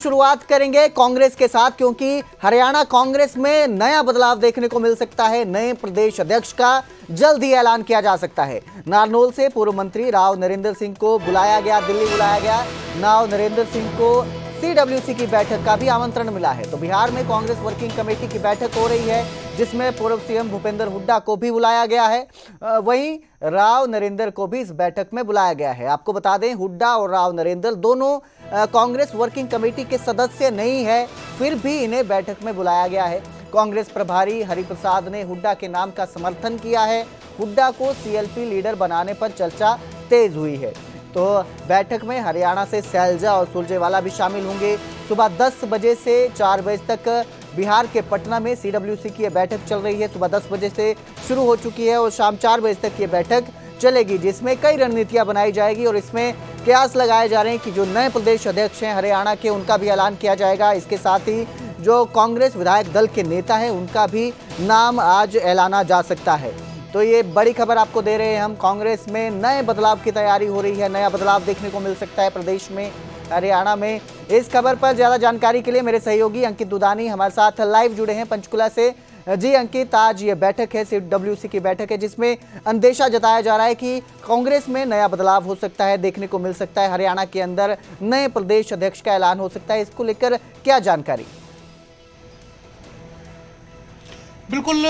शुरुआत करेंगे कांग्रेस के साथ, क्योंकि हरियाणा कांग्रेस में नया बदलाव देखने को मिल सकता है। नए प्रदेश अध्यक्ष का जल्द ही ऐलान किया जा सकता है। नारनौल से पूर्व मंत्री राव नरेंद्र सिंह को बुलाया गया, दिल्ली बुलाया गया। राव नरेंद्र सिंह को सीडब्ल्यूसी की बैठक का भी आमंत्रण मिला है। तो बिहार में कांग्रेस वर्किंग कमेटी की बैठक हो रही है, जिसमें पूर्व सीएम भूपेंद्र हुड्डा को भी बुलाया गया है। वहीं राव नरेंद्र को भी इस बैठक में बुलाया गया है। आपको बता दें, हुड्डा और राव नरेंद्र दोनों कांग्रेस वर्किंग कमेटी के सदस्य नहीं है, फिर भी इन्हें बैठक में बुलाया गया है। कांग्रेस प्रभारी हरिप्रसाद ने हुड्डा के नाम का समर्थन किया है। हुड्डा को सीएलपी लीडर बनाने पर चर्चा तेज हुई है। तो बैठक में हरियाणा से सैलजा और सुरजेवाला भी शामिल होंगे। सुबह 10 बजे से 4 बजे तक बिहार के पटना में सीडब्ल्यूसी की यह बैठक चल रही है। सुबह 10 बजे से शुरू हो चुकी है और शाम 4 बजे तक ये बैठक चलेगी, जिसमें कई रणनीतियां बनाई जाएगी और इसमें कयास लगाए जा रहे हैं कि जो नए प्रदेश अध्यक्ष हैं हरियाणा के, उनका भी ऐलान किया जाएगा। इसके साथ ही जो कांग्रेस विधायक दल के नेता हैं, उनका भी नाम आज ऐलाना जा सकता है। तो ये बड़ी खबर आपको दे रहे हैं हम। कांग्रेस में नए बदलाव की तैयारी हो रही है, नया बदलाव देखने को मिल सकता है प्रदेश में, हरियाणा में। इस खबर पर ज्यादा जानकारी के लिए मेरे सहयोगी अंकित दुदानी हमारे साथ लाइव जुड़े हैं पंचकुला से। जी अंकित, आज ये बैठक है, सीडब्ल्यूसी की बैठक है, जिसमें अंदेशा जताया जा रहा है कि कांग्रेस में नया बदलाव हो सकता है, देखने को मिल सकता है। हरियाणा के अंदर नए प्रदेश अध्यक्ष का ऐलान हो सकता है। इसको लेकर क्या जानकारी? बिल्कुल,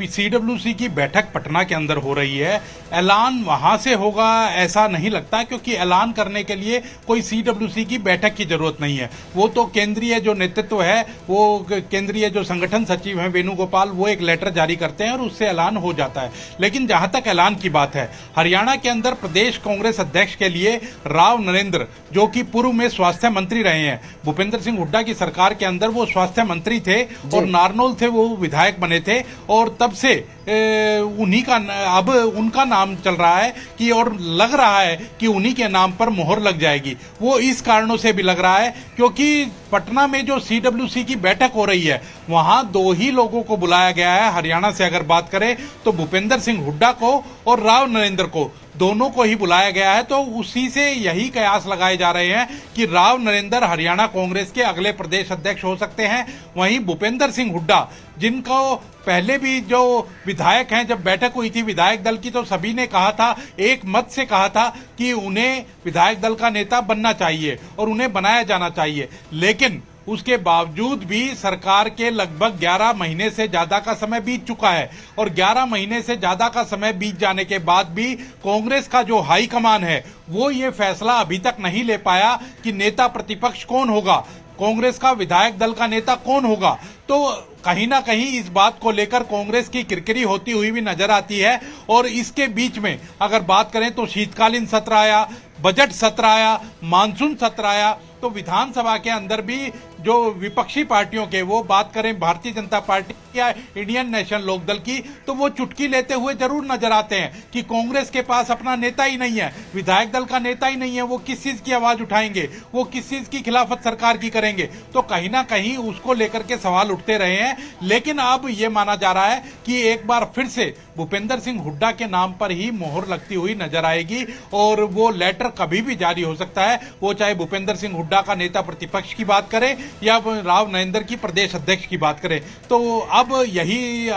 सीडब्ल्यूसी की बैठक पटना के अंदर हो रही है। ऐलान वहां से होगा ऐसा नहीं लगता, क्योंकि ऐलान करने के लिए कोई सीडब्ल्यूसी की बैठक की जरूरत नहीं है। वो तो केंद्रीय जो नेतृत्व है, वो केंद्रीय जो संगठन सचिव हैं वेणुगोपाल, वो एक लेटर जारी करते हैं और उससे ऐलान हो जाता है। लेकिन जहां तक ऐलान की बात है, हरियाणा के अंदर प्रदेश कांग्रेस अध्यक्ष के लिए राव नरेंद्र, जो कि पूर्व में स्वास्थ्य मंत्री रहे हैं, भूपेंद्र सिंह हुड्डा की सरकार के अंदर वो स्वास्थ्य मंत्री थे और नारनौल थे वो विधायक बने थे, और तब से उन्हीं का अब उनका नाम चल रहा है कि, और लग रहा है कि उन्हीं के नाम पर मोहर लग जाएगी। वो इस कारणों से भी लग रहा है क्योंकि पटना में जो सीडब्ल्यूसी की बैठक हो रही है, वहां 2 ही लोगों को बुलाया गया है। हरियाणा से अगर बात करें तो भूपेंद्र सिंह हुड्डा को और राव नरेंद्र को, दोनों को ही बुलाया गया है। तो उसी से यही कयास लगाए जा रहे हैं कि राव नरेंद्र हरियाणा कांग्रेस के अगले प्रदेश अध्यक्ष हो सकते हैं। वहीं भूपेंद्र सिंह हुड्डा, जिनको पहले भी जो विधायक हैं, जब बैठक हुई थी विधायक दल की, तो सभी ने कहा था, एक मत से कहा था कि उन्हें विधायक दल का नेता बनना चाहिए और उन्हें बनाया जाना चाहिए। लेकिन उसके बावजूद भी सरकार के लगभग 11 महीने से ज्यादा का समय बीत चुका है, और 11 महीने से ज्यादा का समय बीत जाने के बाद भी कांग्रेस का जो हाईकमान है, वो ये फैसला अभी तक नहीं ले पाया कि नेता प्रतिपक्ष कौन होगा, कांग्रेस का विधायक दल का नेता कौन होगा। तो कहीं ना कहीं इस बात को लेकर कांग्रेस की किरकिरी होती हुई भी नजर आती है। और इसके बीच में अगर बात करें तो शीतकालीन सत्र आया, बजट सत्र आया, मानसून सत्र आया, तो विधानसभा के अंदर भी जो विपक्षी पार्टियों के, वो बात करें भारतीय जनता पार्टी या इंडियन नेशनल लोकदल की, तो वो चुटकी लेते हुए जरूर नजर आते हैं कि कांग्रेस के पास अपना नेता ही नहीं है, विधायक दल का नेता ही नहीं है, वो किस चीज की आवाज उठाएंगे, वो किस चीज की खिलाफत सरकार की करेंगे। तो कहीं ना कहीं उसको लेकर के सवाल उठते रहे हैं। लेकिन अब ये माना जा रहा है कि एक बार फिर से भूपेंद्र सिंह हुड्डा के नाम पर ही मोहर लगती हुई नजर आएगी, और वो लेटर कभी भी जारी हो सकता है, वो चाहे भूपेंद्र सिंह हुड्डा का नेता प्रतिपक्ष की बात करें या राव नरेंद्र की प्रदेश अध्यक्ष की बात करें। तो अब यही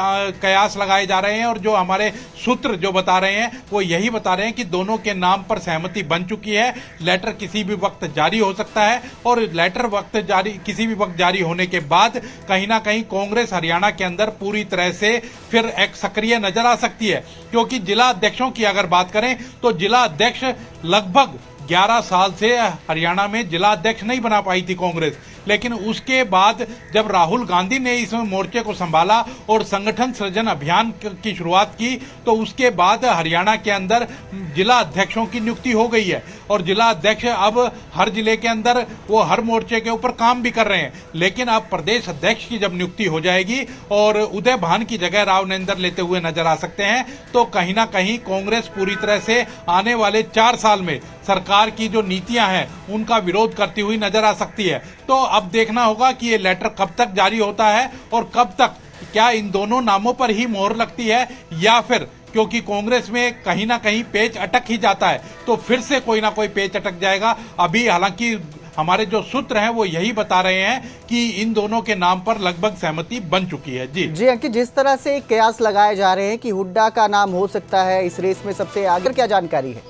कयास लगाए जा रहे हैं, और जो हमारे सूत्र जो बता रहे हैं वो यही बता रहे हैं कि दोनों के नाम पर सहमति बन चुकी है। लेटर किसी भी वक्त जारी हो सकता है, और लेटर किसी भी वक्त जारी होने के बाद कहीं ना कहीं कांग्रेस हरियाणा के अंदर पूरी तरह से फिर एक सक्रिय नजर आ सकती है। क्योंकि जिला अध्यक्षों की अगर बात करें तो जिला अध्यक्ष लगभग 11 साल से हरियाणा में जिला अध्यक्ष नहीं बना पाई थी कांग्रेस। लेकिन उसके बाद जब राहुल गांधी ने इस मोर्चे को संभाला और संगठन सृजन अभियान की शुरुआत की, तो उसके बाद हरियाणा के अंदर जिला अध्यक्षों की नियुक्ति हो गई है, और जिला अध्यक्ष अब हर जिले के अंदर वो हर मोर्चे के ऊपर काम भी कर रहे हैं। लेकिन अब प्रदेश अध्यक्ष की जब नियुक्ति हो जाएगी और उदय भान की जगह राव नरेंद्र लेते हुए नजर आ सकते हैं, तो कहीं ना कहीं कांग्रेस पूरी तरह से आने वाले 4 साल में सरकार की जो नीतियां हैं उनका विरोध करती हुई नजर आ सकती है। तो अब देखना होगा कि ये लेटर कब तक जारी होता है और कब तक, क्या इन दोनों नामों पर ही मोहर लगती है, या फिर क्योंकि कांग्रेस में कहीं ना कहीं पेच अटक ही जाता है, तो फिर से कोई ना कोई पेच अटक जाएगा। अभी हालांकि हमारे जो सूत्र हैं वो यही बता रहे हैं कि इन दोनों के नाम पर लगभग सहमति बन चुकी है। जी अंकित, जिस तरह से कयास लगाए जा रहे हैं कि हुड्डा का नाम हो सकता है इस रेस में सबसे आगे, क्या जानकारी है?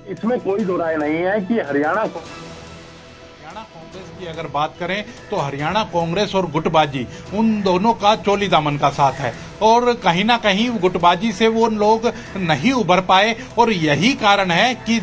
इसमें कोई दो राय नहीं है कि हरियाणा कांग्रेस की अगर बात करें तो हरियाणा कांग्रेस और गुटबाजी उन दोनों का चोली दामन का साथ है और कहीं ना कहीं गुटबाजी से वो लोग नहीं उभर पाए और यही कारण है कि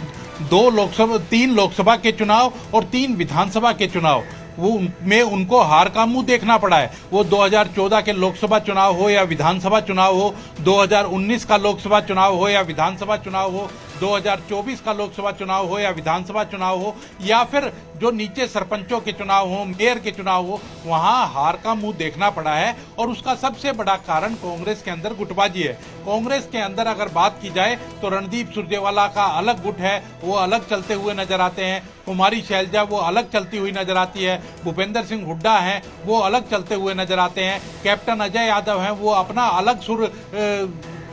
3 लोकसभा के चुनाव और 3 विधानसभा के चुनाव में उनको हार का मुंह देखना पड़ा है। वो 2014 के लोकसभा चुनाव हो या विधानसभा चुनाव हो, 2019 का लोकसभा चुनाव हो या विधानसभा चुनाव हो, 2024 का लोकसभा चुनाव हो या विधानसभा चुनाव हो, या फिर जो नीचे सरपंचों के चुनाव हो, मेयर के चुनाव हो, वहां हार का मुंह देखना पड़ा है। और उसका सबसे बड़ा कारण कांग्रेस के अंदर गुटबाजी है। कांग्रेस के अंदर अगर बात की जाए तो रणदीप सुरजेवाला का अलग गुट है, वो अलग चलते हुए नजर आते हैं। कुमारी शैलजा वो अलग चलती हुई नजर आती है। भूपेंद्र सिंह हुड्डा हैं वो अलग चलते हुए नजर आते हैं। कैप्टन अजय यादव हैं वो अपना अलग सुर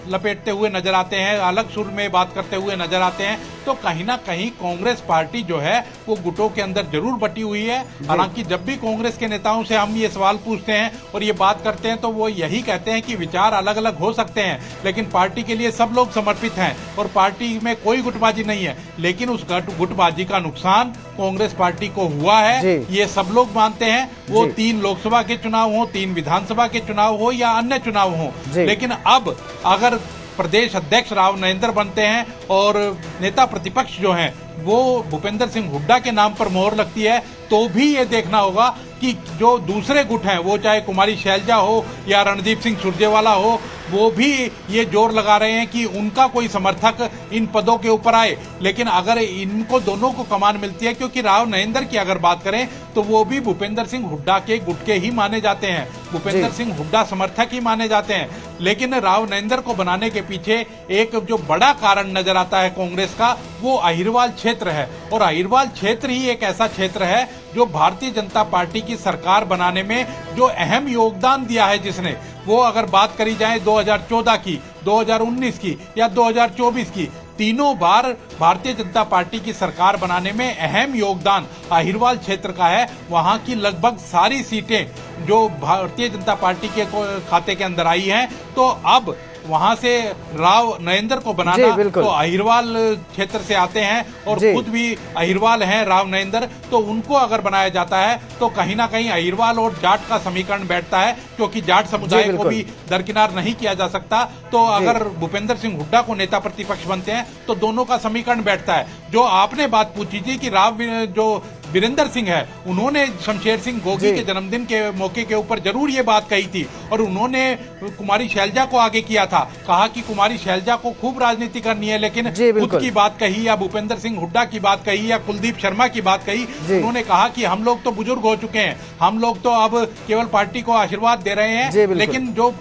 लपेटते हुए नजर आते हैं, अलग सुर में बात करते हुए नजर आते हैं। तो कहीं ना कहीं कांग्रेस पार्टी जो है वो गुटों के अंदर जरूर बटी हुई है। हालांकि जब भी कांग्रेस के नेताओं से हम ये सवाल पूछते हैं और ये बात करते हैं तो वो यही कहते हैं कि विचार अलग अलग हो सकते हैं लेकिन पार्टी के लिए सब लोग समर्पित हैं और पार्टी में कोई गुटबाजी नहीं है। लेकिन उस गुटबाजी का नुकसान कांग्रेस पार्टी को हुआ है, ये सब लोग मानते हैं। वो 3 लोकसभा के चुनाव हो, 3 विधानसभा के चुनाव हो या अन्य चुनाव हो। लेकिन अब अगर प्रदेश अध्यक्ष राव नरेंद्र बनते हैं और नेता प्रतिपक्ष जो हैं वो भूपेंद्र सिंह हुड्डा के नाम पर मोहर लगती है तो भी ये देखना होगा कि जो दूसरे गुट हैं वो चाहे कुमारी शैलजा हो या रणदीप सिंह सुरजेवाला हो, वो भी ये जोर लगा रहे हैं कि उनका कोई समर्थक इन पदों के ऊपर आए। लेकिन अगर इनको दोनों को कमान मिलती है, क्योंकि राव नरेंद्र की अगर बात करें तो वो भी भूपेंद्र सिंह हुड्डा के गुट के ही माने जाते हैं, भूपेंद्र सिंह हुड्डा समर्थक ही माने जाते हैं। लेकिन राव नरेंद्र को बनाने के पीछे एक जो बड़ा कारण नजर आता है कांग्रेस का, वो अहिरवाल क्षेत्र है। और अहिरवाल क्षेत्र ही एक ऐसा क्षेत्र है जो भारतीय जनता पार्टी की सरकार बनाने में जो अहम योगदान दिया है जिसने, वो अगर बात करी जाए 2014 की, 2019 की या 2024 की, तीनों बार भारतीय जनता पार्टी की सरकार बनाने में अहम योगदान अहिरवाल क्षेत्र का है। वहां की लगभग सारी सीटें जो भारतीय जनता पार्टी के खाते के अंदर आई हैं, तो अब वहां से राव नरेंद्र को बनाना तो अहिरवाल क्षेत्र से आते हैं और खुद भी अहिरवाल हैं राव नरेंद्र, तो उनको अगर बनाया जाता है तो कहीं ना कहीं अहिरवाल और जाट का समीकरण बैठता है, क्योंकि जाट समुदाय को भी दरकिनार नहीं किया जा सकता। तो अगर भूपेंद्र सिंह हुड्डा को नेता प्रतिपक्ष बनते हैं तो दोनों का समीकरण बैठता है। जो आपने बात पूछी थी कि राव जो वीरेंद्र सिंह है, उन्होंने शमशेर सिंह गोगी के जन्मदिन के मौके के ऊपर जरूर ये बात कही थी और उन्होंने कुमारी शैलजा को आगे किया था, कहा कि कुमारी शैलजा को खूब राजनीति करनी है, लेकिन खुद की बात कही या भूपेंद्र सिंह हुड्डा की बात कही या कुलदीप शर्मा की बात कही, उन्होंने कहा कि हम लोग तो बुजुर्ग हो चुके हैं, हम लोग तो अब केवल पार्टी को आशीर्वाद दे रहे हैं, लेकिन जो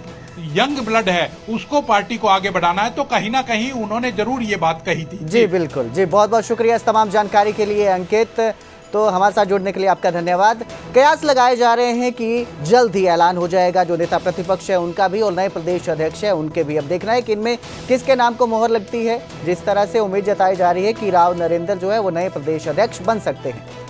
यंग ब्लड है उसको पार्टी को आगे बढ़ाना है। तो कहीं ना कहीं उन्होंने जरूर ये बात कही थी। जी बिल्कुल जी, बहुत बहुत शुक्रिया इस तमाम जानकारी के लिए अंकित। तो हमारे साथ जुड़ने के लिए आपका धन्यवाद। कयास लगाए जा रहे हैं कि जल्द ही ऐलान हो जाएगा, जो नेता प्रतिपक्ष है उनका भी और नए प्रदेश अध्यक्ष है उनके भी। अब देखना है कि इनमें किसके नाम को मोहर लगती है। जिस तरह से उम्मीद जताई जा रही है कि राव नरेंद्र जो है वो नए प्रदेश अध्यक्ष बन सकते हैं।